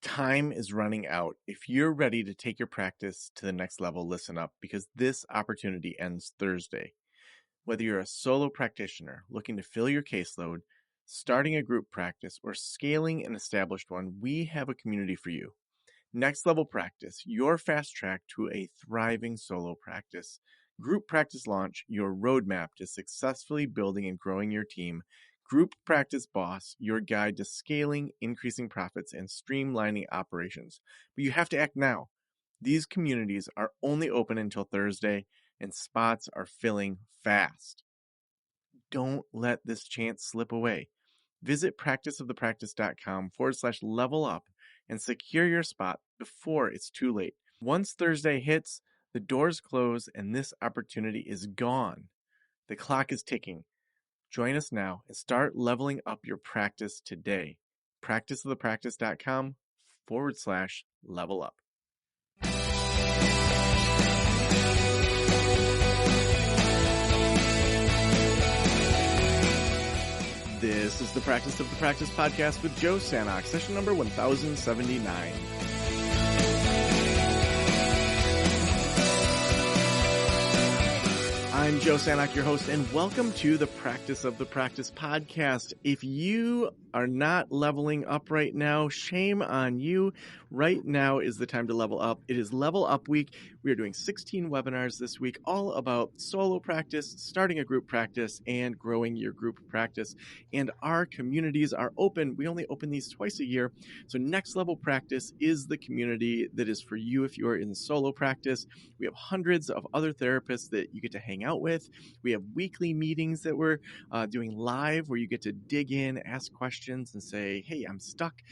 Time is running out. If you're ready to take your practice to the next level, listen up because this opportunity ends Thursday. Whether you're a solo practitioner looking to fill your caseload, starting a group practice, or scaling an established one, we have a community for you. Next Level Practice, your fast track to a thriving solo practice. Group Practice Launch, your roadmap to successfully building and growing your team. Group Practice Boss, your guide to scaling, increasing profits, and streamlining operations. But you have to act now. These communities are only open until Thursday, and spots are filling fast. Don't let this chance slip away. Visit practiceofthepractice.com/level up and secure your spot before it's too late. Once Thursday hits, the doors close and this opportunity is gone. The clock is ticking. Join us now and start leveling up your practice today. Practiceofthepractice.com/level up. This is the Practice of the Practice podcast with Joe Sanok, session number 1079. I'm Joe Sanok, your host, and welcome to the Practice of the Practice podcast. If you are not leveling up right now, shame on you. Right now is the time to level up. It is Level Up Week. We are doing 16 webinars this week, all about solo practice, starting a group practice, and growing your group practice. And our communities are open. We only open these twice a year. So Next Level Practice is the community that is for you if you are in solo practice. We have hundreds of other therapists that you get to hang out with. We have weekly meetings that we're doing live where you get to dig in, ask questions, and say, hey, I'm stuck.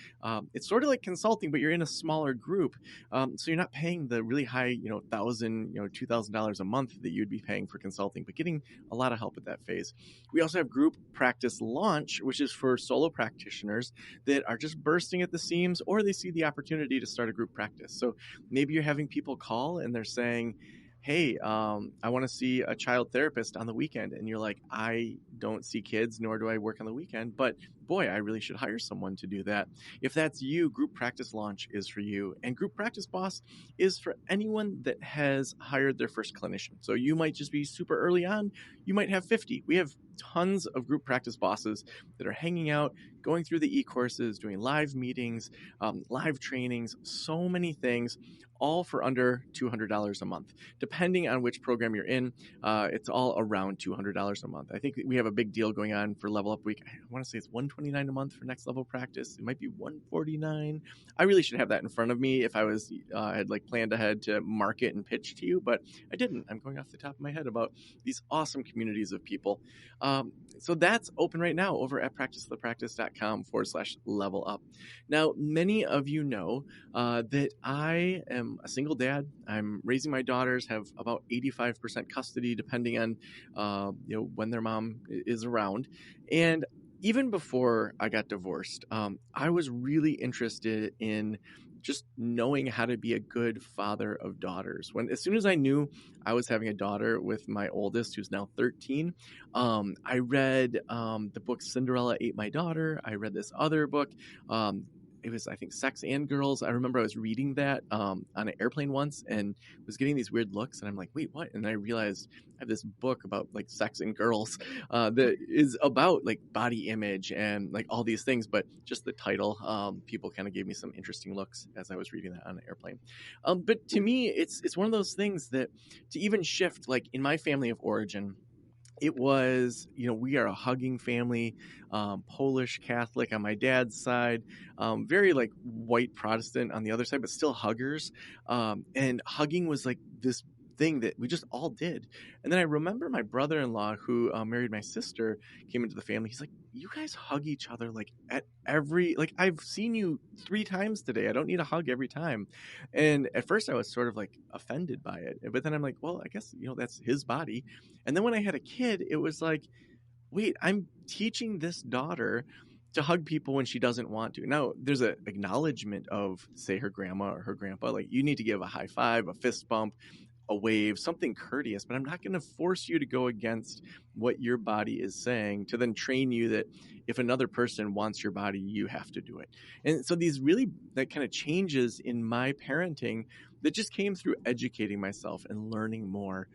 It's sort of like consulting, but you're in a smaller group. So you're not paying the really high, $1,000, $2,000 a month that you'd be paying for consulting, but getting a lot of help at that phase. We also have Group Practice Launch, which is for solo practitioners that are just bursting at the seams, or they see the opportunity to start a group practice. So maybe you're having people call and they're saying, hey, I want to see a child therapist on the weekend. And you're like, I don't see kids, nor do I work on the weekend, but boy, I really should hire someone to do that. If that's you, Group Practice Launch is for you. And Group Practice Boss is for anyone that has hired their first clinician. So you might just be super early on. You might have 50. We have tons of group practice bosses that are hanging out, going through the e-courses, doing live meetings, live trainings, so many things, all for under $200 a month. Depending on which program you're in, it's all around $200 a month. I think we have a big deal going on for Level Up Week. I want to say it's $129 a month for Next Level Practice. It might be $149. I really should have that in front of me if I was had planned ahead to market and pitch to you, but I didn't. I'm going off the top of my head about these awesome communities of people. So that's open right now over at practiceofthepractice.com/level up. Now, many of you know that I am a single dad. I'm raising my daughters, have about 85% custody, depending on when their mom is around. And even before I got divorced, I was really interested in just knowing how to be a good father of daughters. As soon as I knew I was having a daughter with my oldest, who's now 13, I read the book Cinderella Ate My Daughter. I read this other book. It was, I think, Sex and Girls. I remember I was reading that on an airplane once and was getting these weird looks. And I'm like, wait, what? And I realized I have this book about sex and girls that is about body image and all these things. But just the title, people kind of gave me some interesting looks as I was reading that on an airplane. But to me, it's one of those things that to even shift, in my family of origin, it was, we are a hugging family, Polish Catholic on my dad's side, very white Protestant on the other side, but still huggers. And hugging was this thing that we just all did. And then I remember my brother-in-law who married my sister came into the family. He's like, you guys hug each other at every, I've seen you 3 times today. I don't need a hug every time. And at first I was sort of offended by it. But then I'm like, well, I guess, that's his body. And then when I had a kid, it was like, wait, I'm teaching this daughter to hug people when she doesn't want to. Now, there's an acknowledgement of, say, her grandma or her grandpa. You need to give a high five, a fist bump, a wave, something courteous, but I'm not going to force you to go against what your body is saying to then train you that if another person wants your body, you have to do it. And so these really that kind of changes in my parenting that just came through educating myself and learning more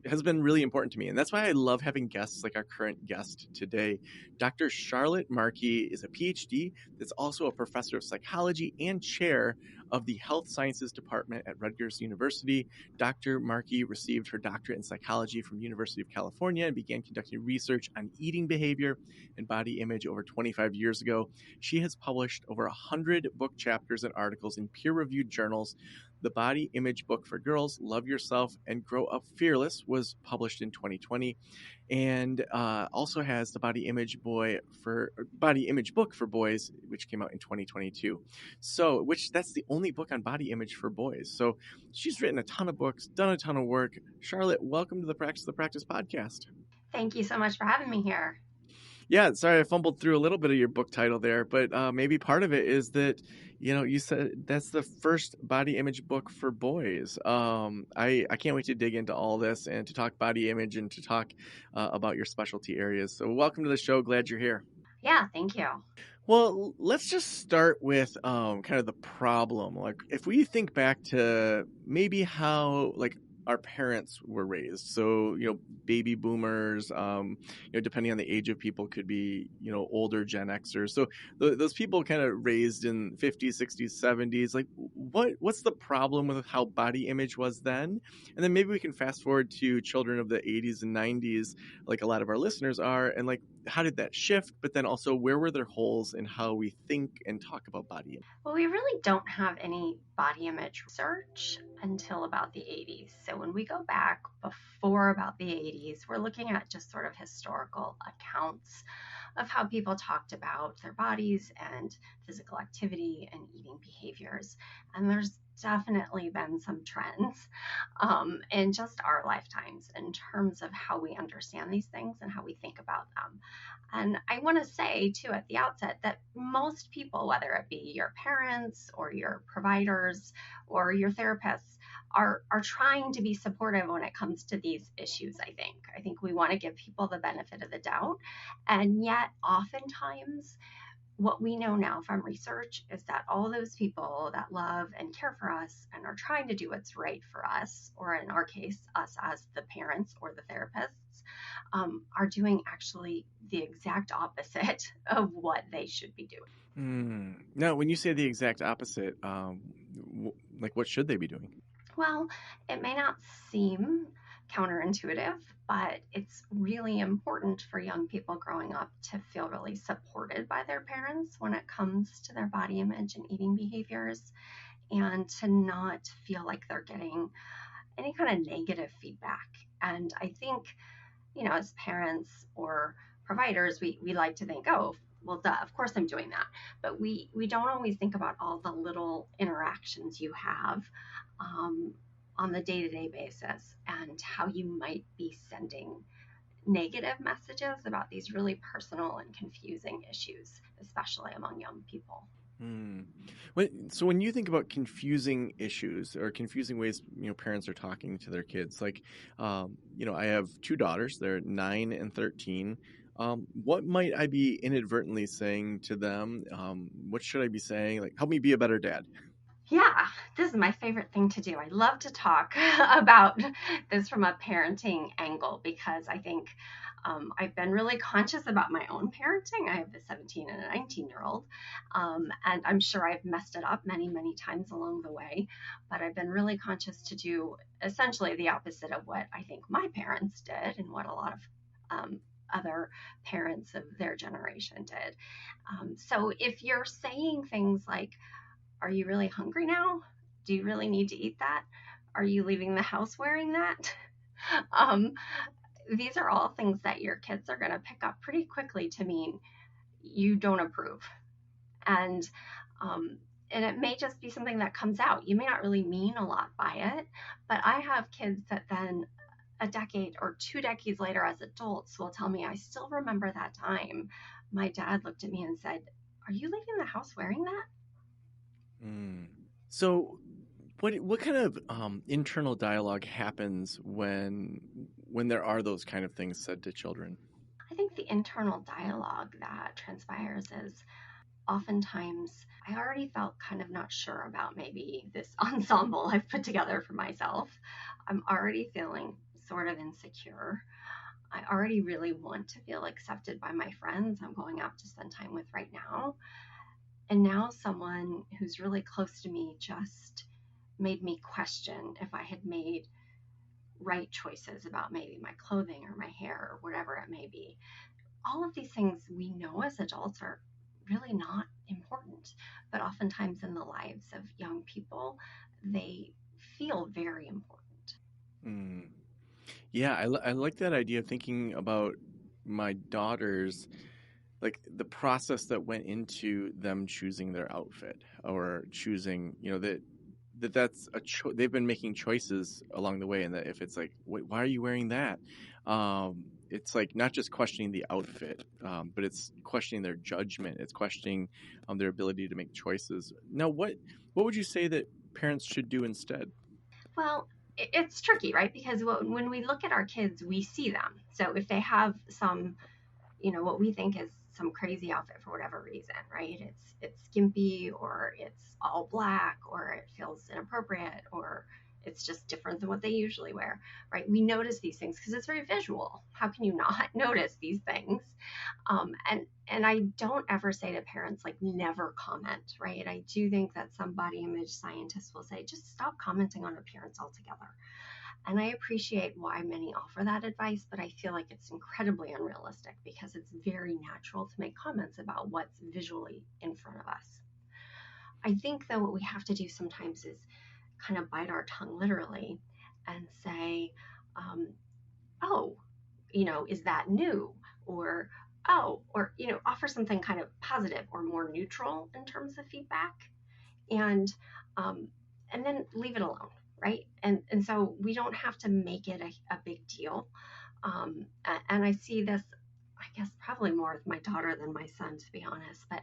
has been really important to me. And that's why I love having guests like our current guest today. Dr. Charlotte Markey is a PhD that's also a professor of psychology and chair of the Health Sciences Department at Rutgers University. Dr. Markey received her doctorate in psychology from University of California and began conducting research on eating behavior and body image over 25 years ago. She has published over 100 book chapters and articles in peer-reviewed journals. The Body Image Book for Girls, Love Yourself and Grow Up Fearless was published in 2020, and also has the Body Image Book for Boys, which came out in 2022. So, that's the only book on body image for boys. So, she's written a ton of books, done a ton of work. Charlotte, welcome to the Practice the Practice podcast. Thank you so much for having me here. Yeah, sorry I fumbled through a little bit of your book title there, but maybe part of it is that, you said that's the first body image book for boys. I can't wait to dig into all this and to talk body image and to talk about your specialty areas. So welcome to the show. Glad you're here. Yeah, thank you. Well, let's just start with kind of the problem. Like, if we think back to maybe how our parents were raised. So, baby boomers, depending on the age of people, could be, older Gen Xers. So those people kind of raised in 50s, 60s, 70s, like what's the problem with how body image was then? And then maybe we can fast forward to children of the 80s and 90s, like a lot of our listeners are, and like, how did that shift? But then also, where were there holes in how we think and talk about body image? Well, we really don't have any body image research until about the 80s. So when we go back before about the 80s, we're looking at just sort of historical accounts of how people talked about their bodies and physical activity and eating behaviors. And there's definitely been some trends in just our lifetimes in terms of how we understand these things and how we think about them. And I want to say, too, at the outset that most people, whether it be your parents or your providers or your therapists, are trying to be supportive when it comes to these issues, I think. I think we want to give people the benefit of the doubt. And yet, oftentimes, what we know now from research is that all those people that love and care for us and are trying to do what's right for us, or in our case, us as the parents or the therapists, are doing actually the exact opposite of what they should be doing. Now, when you say the exact opposite, what should they be doing? Well, it may not seem counterintuitive, but it's really important for young people growing up to feel really supported by their parents when it comes to their body image and eating behaviors, and to not feel like they're getting any kind of negative feedback. And I think, as parents or providers, we like to think, oh, well, duh, of course I'm doing that. But we don't always think about all the little interactions you have on the day-to-day basis and how you might be sending negative messages about these really personal and confusing issues, especially among young people. So when you think about confusing issues or confusing ways, parents are talking to their kids, like, I have two daughters, they're 9 and 13. What might I be inadvertently saying to them? What should I be saying? Like, help me be a better dad. Yeah, this is my favorite thing to do. I love to talk about this from a parenting angle because I think I've been really conscious about my own parenting. I have a 17 and a 19-year-old, and I'm sure I've messed it up many, many times along the way, but I've been really conscious to do essentially the opposite of what I think my parents did and what a lot of other parents of their generation did. So if you're saying things like, are you really hungry now? Do you really need to eat that? Are you leaving the house wearing that? These are all things that your kids are going to pick up pretty quickly to mean you don't approve. And it may just be something that comes out. You may not really mean a lot by it, but I have kids that then a decade or 2 decades later as adults will tell me, I still remember that time my dad looked at me and said, are you leaving the house wearing that? So What kind of internal dialogue happens when there are those kind of things said to children? I think the internal dialogue that transpires is oftentimes I already felt kind of not sure about maybe this ensemble I've put together for myself. I'm already feeling sort of insecure. I already really want to feel accepted by my friends I'm going out to spend time with right now. And now someone who's really close to me just made me question if I had made right choices about maybe my clothing or my hair or whatever it may be. All of these things we know as adults are really not important, but oftentimes in the lives of young people, they feel very important. Mm. Yeah, I like that idea of thinking about my daughters, like the process that went into them choosing their outfit or choosing, that's they've been making choices along the way, and that if it's like, wait, why are you wearing that? It's like not just questioning the outfit, but it's questioning their judgment. It's questioning their ability to make choices. Now, what would you say that parents should do instead? Well, it's tricky, right? Because when we look at our kids, we see them. So if they have some, what we think is some crazy outfit for whatever reason, right? It's skimpy, or it's all black, or it feels inappropriate, or it's just different than what they usually wear, right? We notice these things because it's very visual. How can you not notice these things? And I don't ever say to parents like never comment, right? I do think that some body image scientists will say just stop commenting on appearance altogether. And I appreciate why many offer that advice, but I feel like it's incredibly unrealistic because it's very natural to make comments about what's visually in front of us. I think that what we have to do sometimes is kind of bite our tongue literally and say, um, oh, is that new? Or, oh, or, offer something kind of positive or more neutral in terms of feedback. And, um, and then leave it alone. Right. And so we don't have to make it a big deal. And I see this, I guess, probably more with my daughter than my son, to be honest, but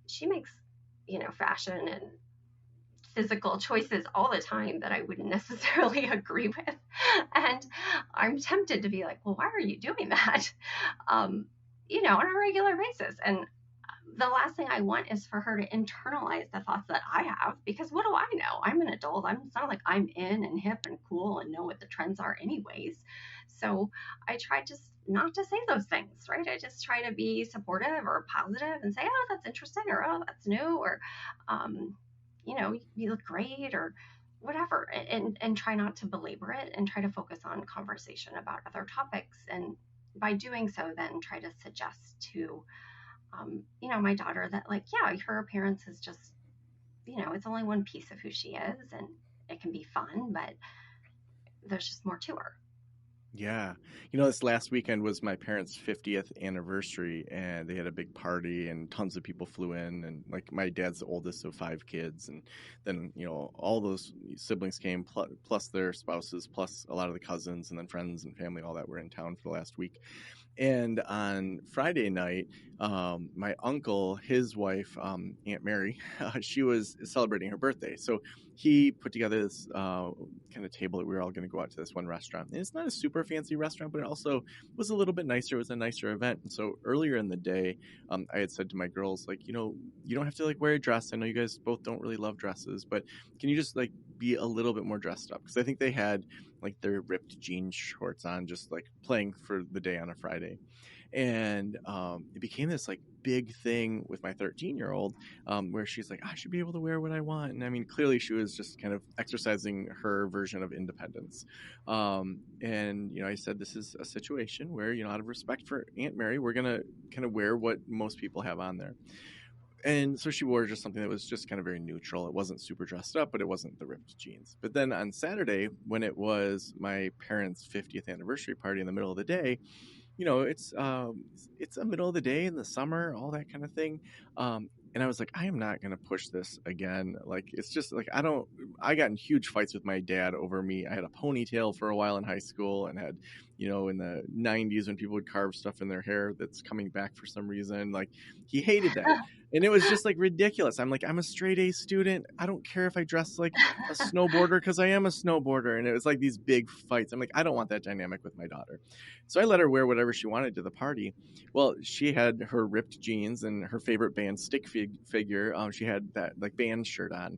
she makes, fashion and physical choices all the time that I wouldn't necessarily agree with. And I'm tempted to be like, well, why are you doing that? Um, on a regular basis. And the last thing I want is for her to internalize the thoughts that I have, because what do I know? I'm an adult. It's not like I'm in and hip and cool and know what the trends are anyways. So I try just not to say those things, right? I just try to be supportive or positive and say, oh, that's interesting, or oh, that's new, or um, you look great, or whatever, and try not to belabor it and try to focus on conversation about other topics. And by doing so, then try to suggest to my daughter that, like, yeah, her appearance is just, it's only one piece of who she is, and it can be fun, but there's just more to her. Yeah. This last weekend was my parents' 50th anniversary, and they had a big party, and tons of people flew in. And like my dad's the oldest of five kids. And then, all those siblings came, plus their spouses, plus a lot of the cousins, and then friends and family, all that were in town for the last week. And on Friday night, my uncle, his wife, Aunt Mary, she was celebrating her birthday. So he put together this kind of table that we were all going to go out to this one restaurant. And it's not a super fancy restaurant, but it also was a little bit nicer. It was a nicer event. And so earlier in the day, I had said to my girls, like, you don't have to like wear a dress. I know you guys both don't really love dresses, but can you just like be a little bit more dressed up? Because I think they had like their ripped jean shorts on, just like playing for the day on a Friday. And it became this like big thing with my 13-year-old, where she's like, I should be able to wear what I want. And I mean, clearly she was just kind of exercising her version of independence. And I said, this is a situation where, out of respect for Aunt Mary, we're going to kind of wear what most people have on there. And so she wore just something that was just kind of very neutral. It wasn't super dressed up, but it wasn't the ripped jeans. But then on Saturday, when it was my parents' 50th anniversary party in the middle of the day, it's a middle of the day in the summer, all that kind of thing. And I was like, I am not going to push this again. Like, it's just like, I got in huge fights with my dad over me. I had a ponytail for a while in high school, and had, in the 90s when people would carve stuff in their hair that's coming back for some reason. Like, he hated that. And it was just like ridiculous. I'm like, I'm a straight A student. I don't care if I dress like a snowboarder because I am a snowboarder. And it was like these big fights. I'm like, I don't want that dynamic with my daughter. So I let her wear whatever she wanted to the party. Well, she had her ripped jeans and her favorite band stick figure. She had that like band shirt on.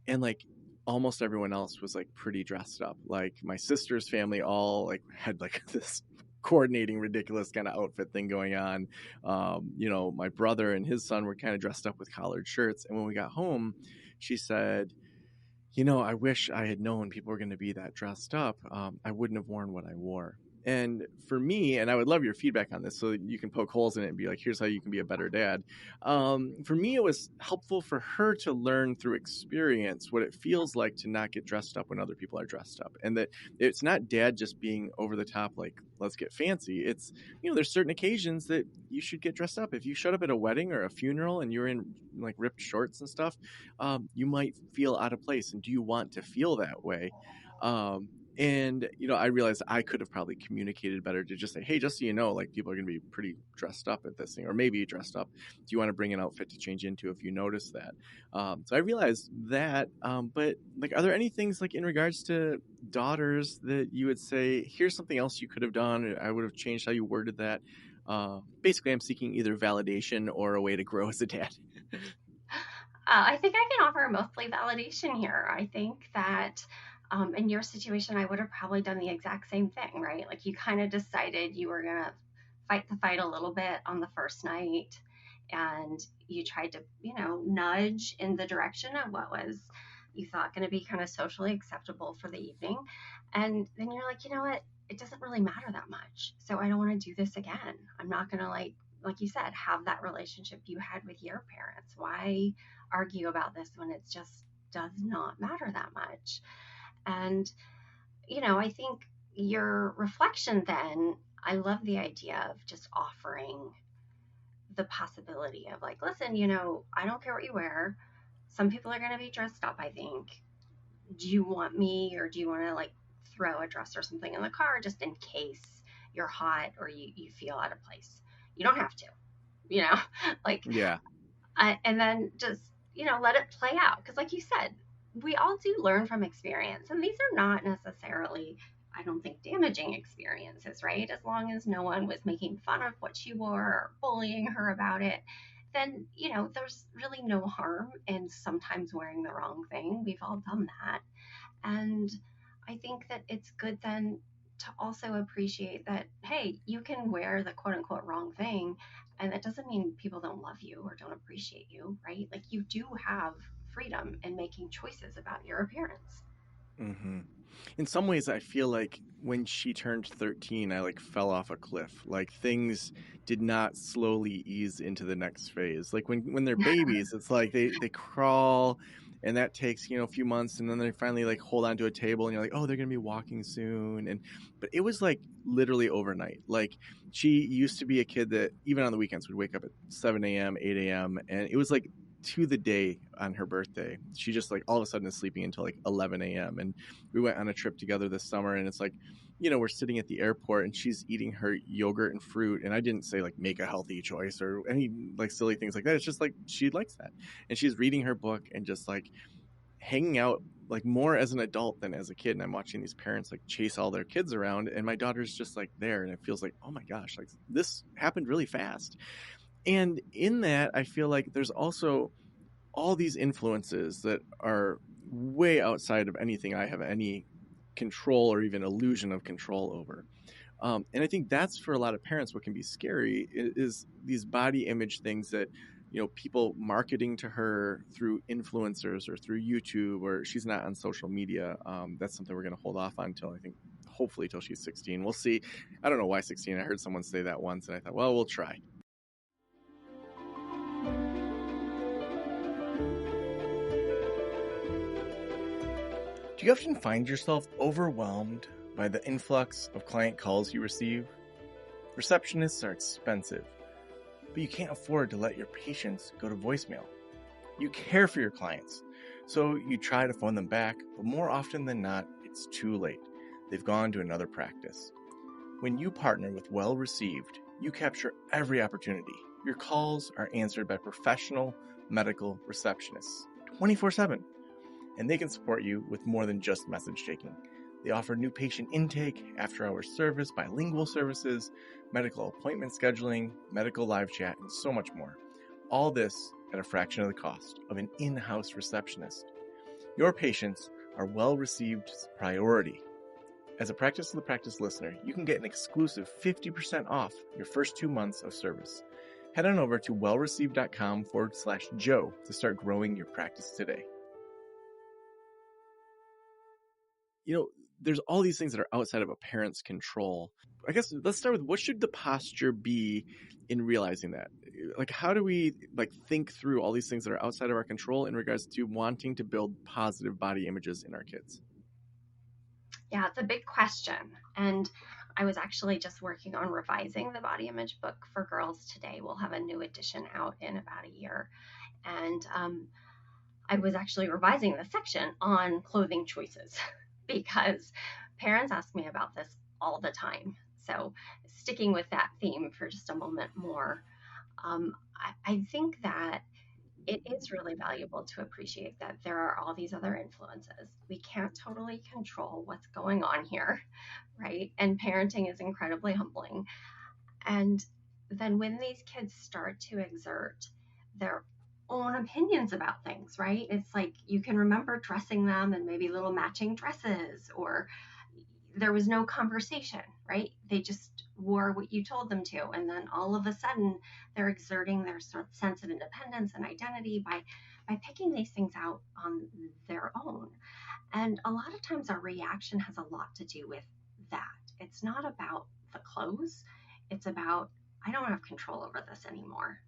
And like almost everyone else was like pretty dressed up. Like my sister's family all like had like this coordinating ridiculous kind of outfit thing going on. My brother and his son were kind of dressed up with collared shirts. And when we got home, she said, I wish I had known people were going to be that dressed up. I wouldn't have worn what I wore. And for me, and I would love your feedback on this so you can poke holes in it and be like, here's how you can be a better dad. For me, it was helpful for her to learn through experience what it feels like to not get dressed up when other people are dressed up. And that it's not dad just being over the top, like, let's get fancy. It's, there's certain occasions that you should get dressed up. If you showed up at a wedding or a funeral and you're in like ripped shorts and stuff, you might feel out of place. And do you want to feel that way? And, I realized I could have probably communicated better to just say, hey, just so you know, like people are going to be pretty dressed up at this thing, or maybe dressed up. Do you want to bring an outfit to change into if you notice that? So I realized that. But like, are there any things like in regards to daughters that you would say, here's something else you could have done? I would have changed how you worded that. Basically, I'm seeking either validation or a way to grow as a dad. I think I can offer mostly validation here. I think that in your situation, I would have probably done the exact same thing, right? Like you kind of decided you were going to fight the fight a little bit on the first night, and you tried to, nudge in the direction of what was you thought going to be kind of socially acceptable for the evening. And then you're like, you know what? It doesn't really matter that much. So I don't want to do this again. I'm not going to like you said, have that relationship you had with your parents. Why argue about this when it just does not matter that much? And, I think your reflection then, I love the idea of just offering the possibility of like, listen, I don't care what you wear. Some people are going to be dressed up, I think. Do you want me, or do you want to like throw a dress or something in the car just in case you're hot or you feel out of place? You don't have to, like, Yeah. and then just, let it play out. Because like you said, we all do learn from experience, and these are not necessarily, I don't think, damaging experiences, right? As long as no one was making fun of what she wore or bullying her about it, then, there's really no harm in sometimes wearing the wrong thing. We've all done that. And I think that it's good then to also appreciate that, hey, you can wear the quote unquote wrong thing. And that doesn't mean people don't love you or don't appreciate you, right? Like you do have freedom in making choices about your appearance. Mm-hmm. In some ways, I feel like when she turned 13, I like fell off a cliff. Like things did not slowly ease into the next phase. Like when they're babies, it's like they crawl, and that takes a few months, and then they finally like hold onto a table, and you're like, oh, they're gonna be walking soon. But it was like literally overnight. Like she used to be a kid that even on the weekends would wake up at 7 a.m., 8 a.m., and it was like to the day on her birthday, she just like all of a sudden is sleeping until like 11 a.m. And we went on a trip together this summer, and it's like, we're sitting at the airport and she's eating her yogurt and fruit. And I didn't say like make a healthy choice or any like silly things like that. It's just like she likes that. And she's reading her book and just like hanging out like more as an adult than as a kid. And I'm watching these parents like chase all their kids around, and my daughter's just like there. And it feels like, oh my gosh, like this happened really fast. And in that, I feel like there's also all these influences that are way outside of anything I have any control or even illusion of control over. And I think that's for a lot of parents what can be scary is these body image things that, people marketing to her through influencers or through YouTube, or she's not on social media. That's something we're going to hold off on until I think hopefully till she's 16. We'll see. I don't know why 16. I heard someone say that once and I thought, well, we'll try. Do you often find yourself overwhelmed by the influx of client calls you receive? Receptionists are expensive, but you can't afford to let your patients go to voicemail. You care for your clients, so you try to phone them back, but more often than not, it's too late. They've gone to another practice. When you partner with Well Received, You capture every opportunity. Your calls are answered by professional medical receptionists 24/7, and they can support you with more than just message taking. They offer new patient intake, after-hours service, bilingual services, medical appointment scheduling, medical live chat, and so much more. All this at a fraction of the cost of an in-house receptionist. Your patients are well-received priority. As a Practice of the Practice listener, you can get an exclusive 50% off your first 2 months of service. Head on over to wellreceived.com/Joe to start growing your practice today. There's all these things that are outside of a parent's control. I guess let's start with, what should the posture be in realizing that? Like, how do we think through all these things that are outside of our control in regards to wanting to build positive body images in our kids? Yeah, it's a big question. And I was actually just working on revising the body image book for girls today. We'll have a new edition out in about a year. And I was actually revising the section on clothing choices because parents ask me about this all the time. So sticking with that theme for just a moment more, I think that it is really valuable to appreciate that there are all these other influences. We can't totally control what's going on here, right? And parenting is incredibly humbling. And then when these kids start to exert their own opinions about things, right? It's like you can remember dressing them in maybe little matching dresses, or there was no conversation, right? They just wore what you told them to. And then all of a sudden they're exerting their sense of independence and identity by picking these things out on their own. And a lot of times our reaction has a lot to do with that. It's not about the clothes. It's about, I don't have control over this anymore.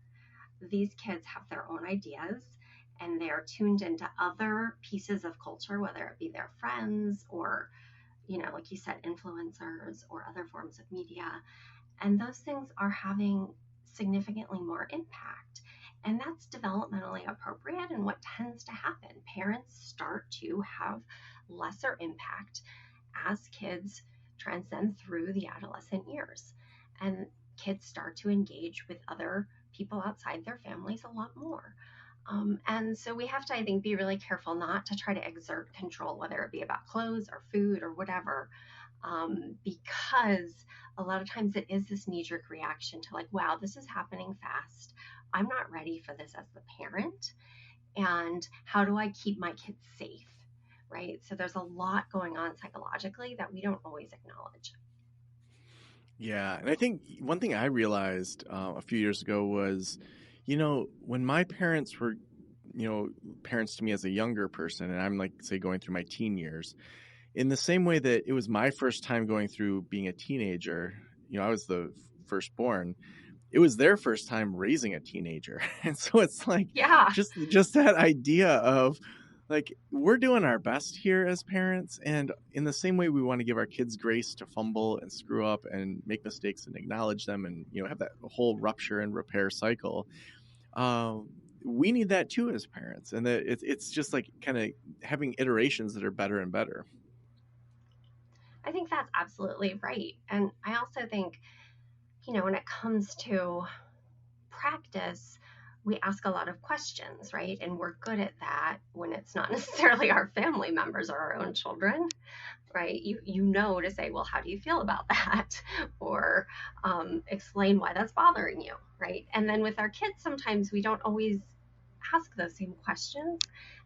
These kids have their own ideas, and they're tuned into other pieces of culture, whether it be their friends or, like you said, influencers or other forms of media. And those things are having significantly more impact. And that's developmentally appropriate. And what tends to happen, parents start to have lesser impact as kids transcend through the adolescent years. And kids start to engage with other people outside their families a lot more. And so we have to, I think, be really careful not to try to exert control, whether it be about clothes or food or whatever, because a lot of times it is this knee-jerk reaction to like, wow, this is happening fast. I'm not ready for this as the parent. And how do I keep my kids safe, right? So there's a lot going on psychologically that we don't always acknowledge. Yeah, and I think one thing I realized a few years ago was, when my parents were, parents to me as a younger person, and I'm say going through my teen years, in the same way that it was my first time going through being a teenager, I was the firstborn. It was their first time raising a teenager, and so it's like, Yeah, just that idea of we're doing our best here as parents, and in the same way we want to give our kids grace to fumble and screw up and make mistakes and acknowledge them and have that whole rupture and repair cycle. We need that too as parents, and that it's just kind of having iterations that are better and better. I think that's absolutely right. And I also think, when it comes to practice, we ask a lot of questions, right? And we're good at that when it's not necessarily our family members or our own children, right? You know to say, well, how do you feel about that? Or explain why that's bothering you, right? And then with our kids, sometimes we don't always ask those same questions.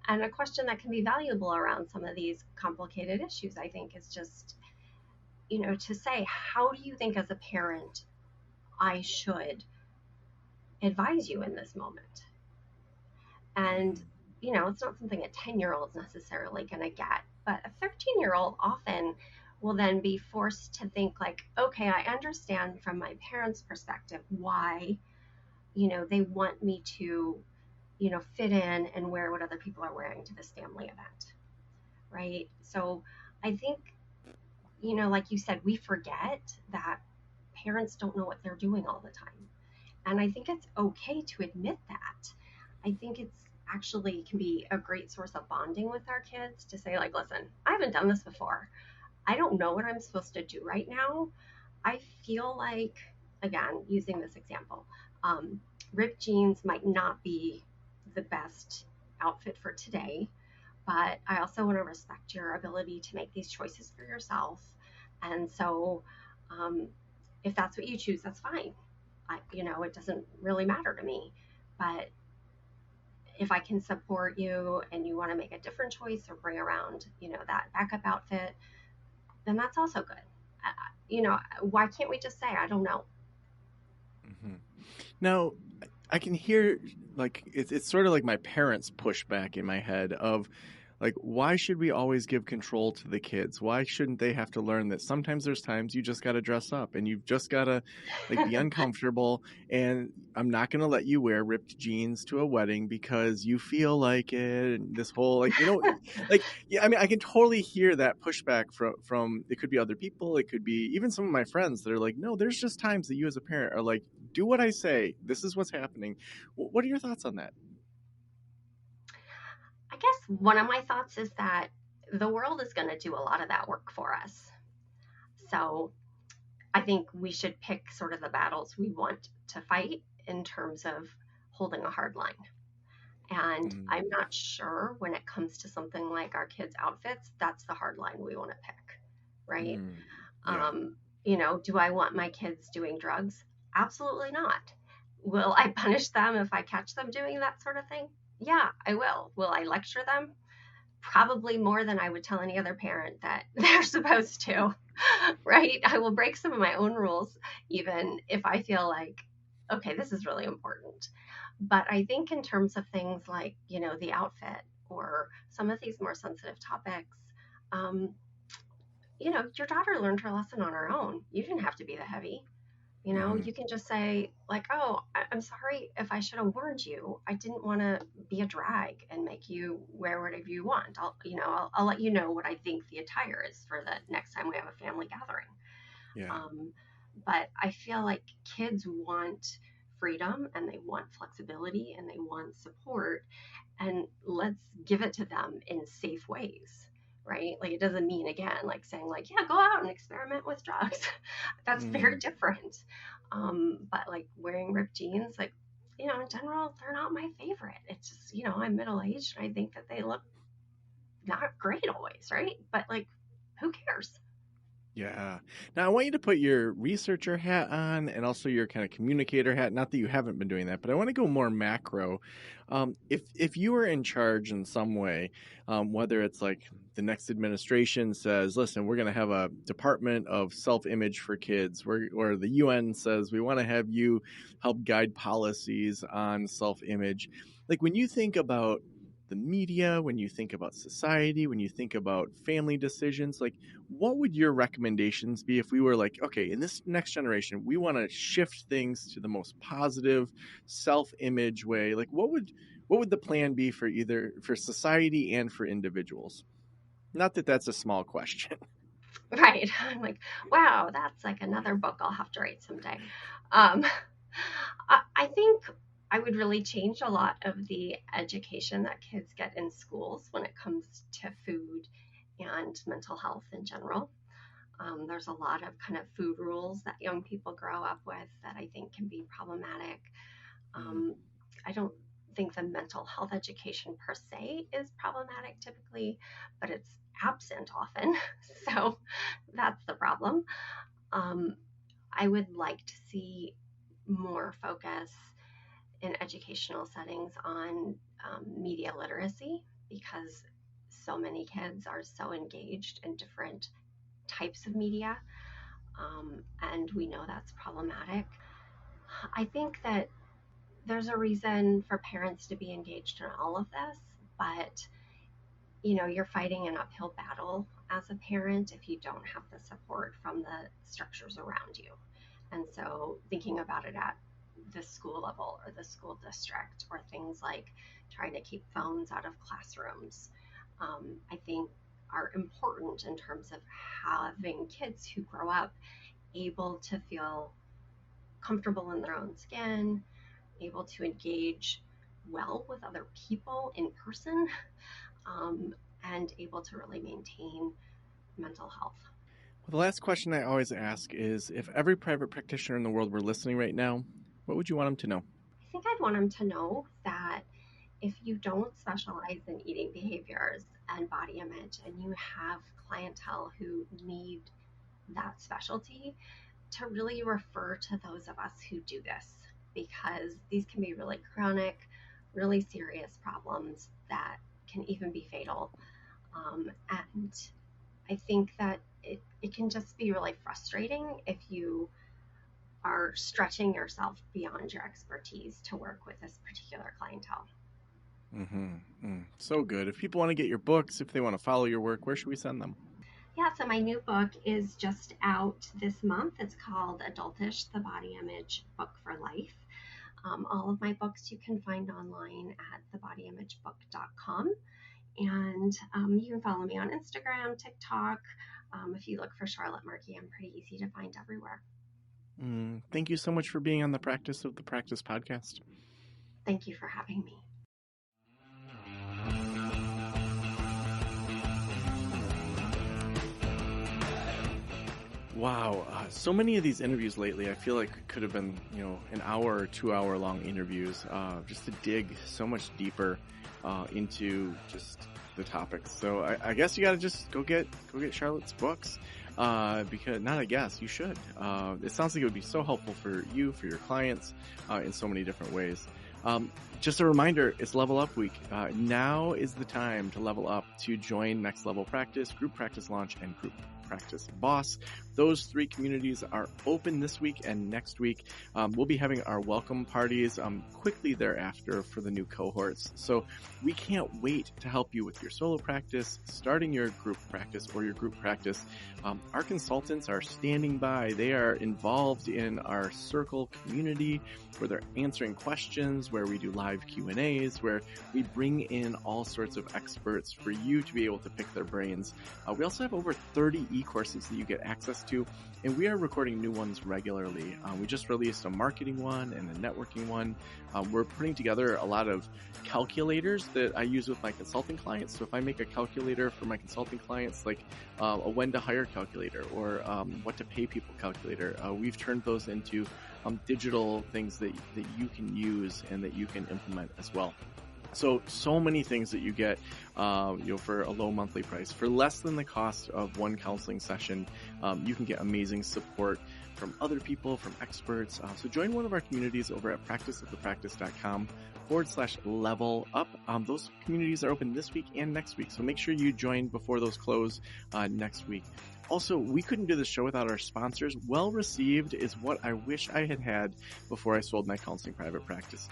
And a question that can be valuable around some of these complicated issues, I think, is just, to say, how do you think as a parent I should advise you in this moment? And, it's not something a 10-year-old is necessarily going to get, but a 13-year-old often will then be forced to think like, okay, I understand from my parents' perspective why, they want me to, fit in and wear what other people are wearing to this family event, right? So I think, like you said, we forget that parents don't know what they're doing all the time. And I think it's okay to admit that. I think it's actually can be a great source of bonding with our kids to say, like, listen, I haven't done this before. I don't know what I'm supposed to do right now. I feel like again, using this example, um, ripped jeans might not be the best outfit for today, but I also want to respect your ability to make these choices for yourself. And so, um, if that's what you choose, that's fine. It doesn't really matter to me. But if I can support you and you want to make a different choice or bring around, that backup outfit, then that's also good. Why can't we just say, I don't know? Hmm. Now, I can hear like it's sort of like my parents' pushback in my head of like, why should we always give control to the kids? Why shouldn't they have to learn that sometimes there's times you just got to dress up and you've just got to like be uncomfortable, and I'm not going to let you wear ripped jeans to a wedding because you feel like it, and this whole like, like, yeah, I mean, I can totally hear that pushback from it could be other people, it could be even some of my friends that are like, no, there's just times that you as a parent are like, do what I say. This is what's happening. What are your thoughts on that? I guess one of my thoughts is that the world is going to do a lot of that work for us. So I think we should pick sort of the battles we want to fight in terms of holding a hard line. And Mm, I'm not sure when it comes to something like our kids' outfits, that's the hard line we want to pick, right? mm, yeah. Um, do I want my kids doing drugs? Absolutely not. Will I punish them if I catch them doing that sort of thing? Yeah, I will. Will I lecture them? Probably more than I would tell any other parent that they're supposed to, right? I will break some of my own rules, even if I feel like, okay, this is really important. But I think in terms of things like, the outfit or some of these more sensitive topics, um, your daughter learned her lesson on her own. You didn't have to be the heavy. Hmm. You can just say, like, oh, I'm sorry if I should have warned you. I didn't want to be a drag and make you wear whatever you want. I'll let you know what I think the attire is for the next time we have a family gathering. Yeah. Um, but I feel like kids want freedom and they want flexibility and they want support, and let's give it to them in safe ways, right? Like, it doesn't mean, again, like saying like, yeah, go out and experiment with drugs. That's very Mm, different. But like wearing ripped jeans, like, in general, they're not my favorite. It's just, I'm middle aged and I think that they look not great always, right? But like, who cares? yeah. Now I want you to put your researcher hat on and also your kind of communicator hat. Not that you haven't been doing that, but I want to go more macro. If you were in charge in some way, whether it's like the next administration says, "Listen, we're going to have a department of self-image for kids," or the UN says we want to have you help guide policies on self-image. Like when you think about the media, when you think about society, when you think about family decisions, like what would your recommendations be if we were like, okay, in this next generation, we want to shift things to the most positive self-image way? Like what would the plan be for either for society and for individuals? Not that that's a small question. Right. I'm like, wow, that's like another book I'll have to write someday. Um, I think I would really change a lot of the education that kids get in schools when it comes to food and mental health in general. There's a lot of kind of food rules that young people grow up with that I think can be problematic. Mm, Um, I don't think the mental health education per se is problematic typically, but it's absent often. So that's the problem. Um, I would like to see more focus in educational settings on media literacy, because so many kids are so engaged in different types of media, and we know that's problematic. I think that there's a reason for parents to be engaged in all of this, but you're fighting an uphill battle as a parent if you don't have the support from the structures around you. And so thinking about it at the school level or the school district, or things like trying to keep phones out of classrooms, I think are important in terms of having kids who grow up able to feel comfortable in their own skin, able to engage well with other people in person, and able to really maintain mental health. Well, the last question I always ask is, if every private practitioner in the world were listening right now, what would you want them to know? I think I'd want them to know that if you don't specialize in eating behaviors and body image and you have clientele who need that specialty, to really refer to those of us who do this, because these can be really chronic, really serious problems that can even be fatal. And I think that it can just be really frustrating if you are stretching yourself beyond your expertise to work with this particular clientele. So good. If people want to get your books, if they want to follow your work, where should we send them? Yeah, so my new book is just out this month. It's called Adultish, the Body Image Book for Life. All of my books you can find online at thebodyimageBook.com. And you can follow me on Instagram, TikTok. If you look for Charlotte Markey, I'm pretty easy to find everywhere. Thank you so much for being on the Practice of the Practice podcast. Thank you for having me. Wow, so many of these interviews lately, I feel like could have been, an hour or 2 hour long interviews, just to dig so much deeper into just the topics. So I guess you got to just go get Charlotte's books, because not I guess you should. It sounds like it would be so helpful for you, for your clients, in so many different ways. Just a reminder, it's Level Up Week. Now is the time to level up, to join Next Level Practice, Group Practice Launch, and Group Practice Boss. Those 3 communities are open this week and next week. We'll be having our welcome parties quickly thereafter for the new cohorts. So we can't wait to help you with your solo practice, starting your group practice or your group practice. Our consultants are standing by. They are involved in our circle community where they're answering questions, where we do live Q&As, where we bring in all sorts of experts for you to be able to pick their brains. We also have over 30 e-courses that you get access to, and we are recording new ones regularly. We just released a marketing one and a networking one. We're putting together a lot of calculators that I use with my consulting clients. So if I make a calculator for my consulting clients, like a when to hire calculator or what to pay people calculator, we've turned those into digital things that you can use and that you can implement as well. So many things that you get, for a low monthly price. For less than the cost of one counseling session, you can get amazing support from other people, from experts. So join one of our communities over at practiceofthepractice.com/level up. Those communities are open this week and next week. So make sure you join before those close next week. Also, we couldn't do this show without our sponsors. Well Received is what I wish I had before I sold my counseling private practice.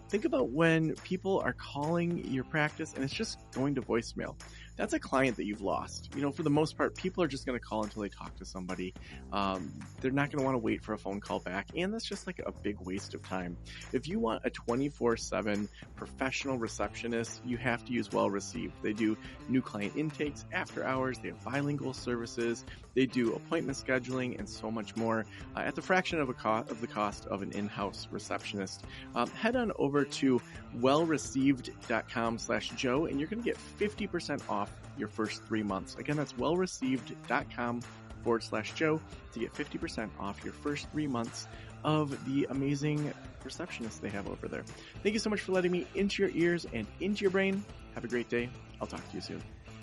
Think about when people are calling your practice and it's just going to voicemail. That's a client that you've lost. For the most part, people are just going to call until they talk to somebody. They're not going to want to wait for a phone call back, and that's just like a big waste of time. If you want a 24/7 professional receptionist, you have to use Well Received. They do new client intakes, after hours, they have bilingual services, they do appointment scheduling, and so much more at the fraction of the cost of an in-house receptionist. Head on over to wellreceived.com/Joe, and you're going to get 50% off your first 3 months. Again, that's wellreceived.com/Joe to get 50% off your first 3 months of the amazing receptionist they have over there. Thank you so much for letting me into your ears and into your brain. Have a great day. I'll talk to you soon.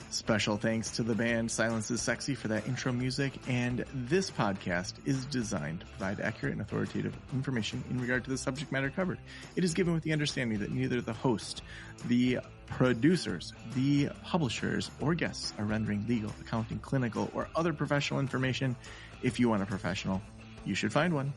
Special thanks to the band Silence is Sexy for that intro music, and this podcast is designed to provide accurate and authoritative information in regard to the subject matter covered. It is given with the understanding that neither the host, the producers, the publishers, or guests are rendering legal, accounting, clinical, or other professional information. If you want a professional, you should find one.